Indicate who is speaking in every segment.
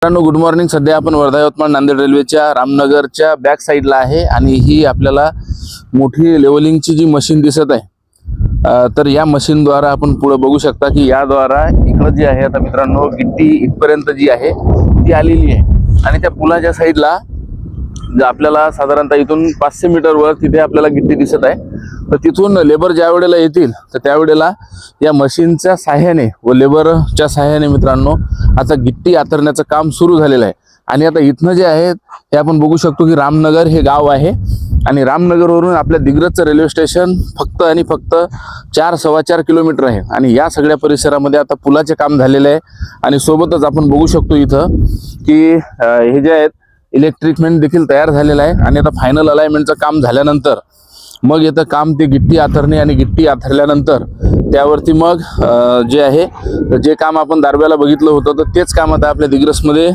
Speaker 1: मित्रांनो good morning. सध्या आपण वर्धा यवतमाळ नांदेड रेल्वेच्या रामनगरच्या बॅक साईडला आहे आणि ही आपल्याला मोठी लेवलिंगची जी मशीन दिसत आहे। तर या मशीन द्वारा आपण पुढे बघू शकता की या द्वारा इकडे जी आहे आता मित्रांनो गिट्टी इथपर्यंत जी आहे ती आलेली आहे आणि त्या पुलाच्या साईडला आपल्याला साधारणतः इथून 500 मीटर वर तिथे आपल्याला गिट्टी दिसत आहे। तर तिथून लेबर ज्या वेळेला येतील तर त्यावेळेला या मशीनच्या सहाय्याने व लेबरच्या सहाय्याने मित्रांनो आता गिट्टी आतरण्याचं काम सुरू झालेलं आहे। आणि आता इथनं जे आहे हे आपण बघू शकतो की रामनगर हे गाव आहे आणि रामनगरवरून आपल्या दिग्रजचं रेल्वे स्टेशन फक्त आणि फक्त 4-4.25 किलोमीटर आहे आणि या सगळ्या परिसरामध्ये आता पुलाचे काम झालेले आहे। आणि सोबतच आपण बघू शकतो इथं की हे जे आहेत इलेक्ट्रिकमेंट देखील तयार झालेला आहे आणि आता फायनल अलाइनमेंटचं काम झाल्यानंतर मग येतं काम ते गिट्टी आथरणे आणि गिट्टी आथरल्यानंतर त्यावरती मग जे आहे जे काम आपण दारव्याला बघितलं होतं तर तेच काम आता आपल्या दिग्रसमध्ये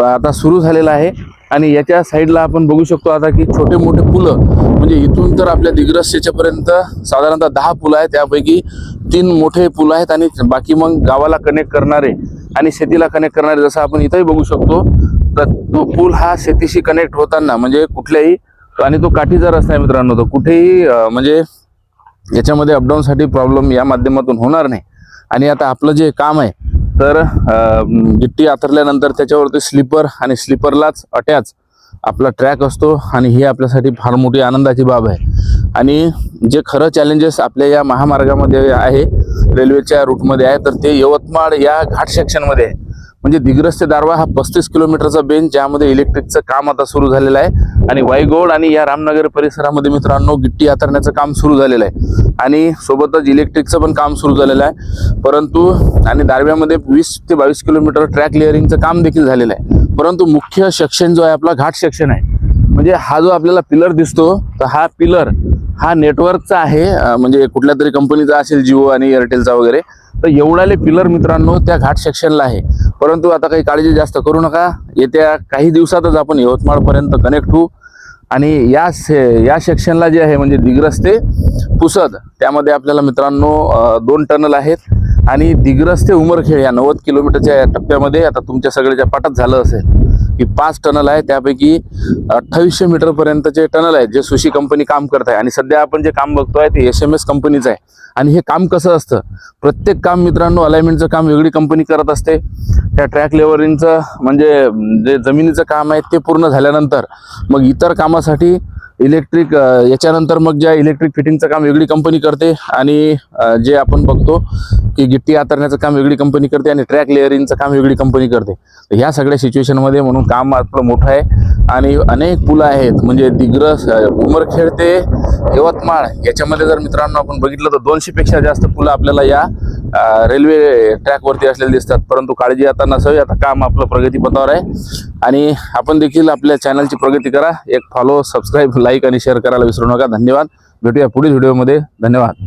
Speaker 1: आता सुरू झालेलं आहे। आणि याच्या साईडला आपण बघू शकतो आता की छोटे मोठे पुलं म्हणजे इथून तर आपल्या दिग्रस याच्यापर्यंत साधारणतः 10 पुलं आहेत, त्यापैकी 3 मोठे पुलं आहेत आणि बाकी मग गावाला कनेक्ट करणारे आणि शेतीला कनेक्ट करणारे जसं आपण इथंही बघू शकतो। तर तो पूल हा शेतीशी कनेक्ट होताना म्हणजे कुठल्याही आणि तो काठीचा रस्ता आहे मित्रांनो, तो कुठेही म्हणजे याच्यामध्ये अपडाऊनसाठी प्रॉब्लेम या माध्यमातून होणार नाही। आणि आता आपलं जे काम आहे तर गिट्टी आथरल्यानंतर त्याच्यावरती स्लीपर आणि स्लीपरलाच अटॅच आपला ट्रॅक असतो आणि ही आपल्यासाठी फार मोठी आनंदाची बाब आहे। आणि जे खरं चॅलेंजेस आपल्या या महामार्गामध्ये आहे रेल्वेच्या रूटमध्ये आहे तर ते यवतमाळ या घाट सेक्शनमध्ये आहे। म्हणजे दिग्रस ते दारवा हा 35 किलोमीटरचा बेंच ज्यामध्ये इलेक्ट्रिकचं काम आता सुरू झालेलं आहे आणि वाईगोड आणि या रामनगर परिसरामध्ये मित्रांनो गिट्टी आथरण्याचं काम सुरू झालेलं आहे आणि सोबतच इलेक्ट्रिकचं पण काम सुरू झालेलं आहे। परंतु आणि दारव्यामध्ये 20 ते 22 किलोमीटर ट्रॅक लेअरिंगचं काम देखील झालेलं आहे। परंतु मुख्य सेक्शन जो आहे आपला घाट सेक्शन आहे म्हणजे हा जो आपल्याला पिलर दिसतो तर हा पिलर हा नेटवर्कचा आहे, म्हणजे कुठल्या तरी कंपनीचा असेल, जिओ आणि एअरटेलचा वगैरे। तर एवढाले पिलर मित्रांनो त्या घाट सेक्शनला आहे। परंतु आता काही काळजी जास्त करू नका, येत्या काही दिवसातच आपण यवतमाळपर्यंत कनेक्ट होऊ आणि या सेक्शनला जे आहे म्हणजे दिग्रस ते पुसद त्यामध्ये आपल्याला मित्रांनो 2 टनल आहेत आणि दिग्रस ते उमरखेड या 90 किलोमीटरच्या टप्प्यामध्ये आता तुमच्या सगळ्याच्या पाठात झालं असेल की 5 टनल आहे, त्यापैकी 2800 मीटर पर्यंतचे टनल आहेत जे सुशी कंपनी काम करत आहे। आणि सध्या आपण जे काम बघतोय ते SMS कंपनीचं आहे। आणि हे काम कसं असतं, प्रत्येक काम मित्रांनो अलाइनमेंटचं काम वेगळी कंपनी करत असते। त्या ट्रॅक लेवलिंगचं म्हणजे जे जमिनीचं काम आहे ते पूर्ण झाल्यानंतर मग इतर कामासाठी इलेक्ट्रिक याच्यानंतर मग ज्या इलेक्ट्रिक फिटिंगचं काम वेगळी कंपनी करते आणि जे आपण बघतो की गिट्टी आतरण्याचं काम वेगळी कंपनी करते आणि ट्रॅक लेअरिंगचं काम वेगळी कंपनी करते। तर ह्या सगळ्या सिच्युएशनमध्ये म्हणून काम आपलं मोठं आहे आणि अनेक पुलं आहेत म्हणजे दिग्रस उमरखेड ते यवतमाळ याच्यामध्ये जर मित्रांनो आपण बघितलं तर 200 पेक्षा जास्त पुलं आपल्याला या रेल्वे ट्रॅकवरती असलेले दिसतात। परंतु काळजी आता नसावी, आता काम आपलं प्रगतीपथावर आहे आणि आपण देखील आपल्या चॅनलची प्रगती करा। एक फॉलो, सबस्क्राईब, लाईक आणि शेअर करायला विसरू नका। धन्यवाद, भेटूया पुढील व्हिडिओमध्ये। धन्यवाद।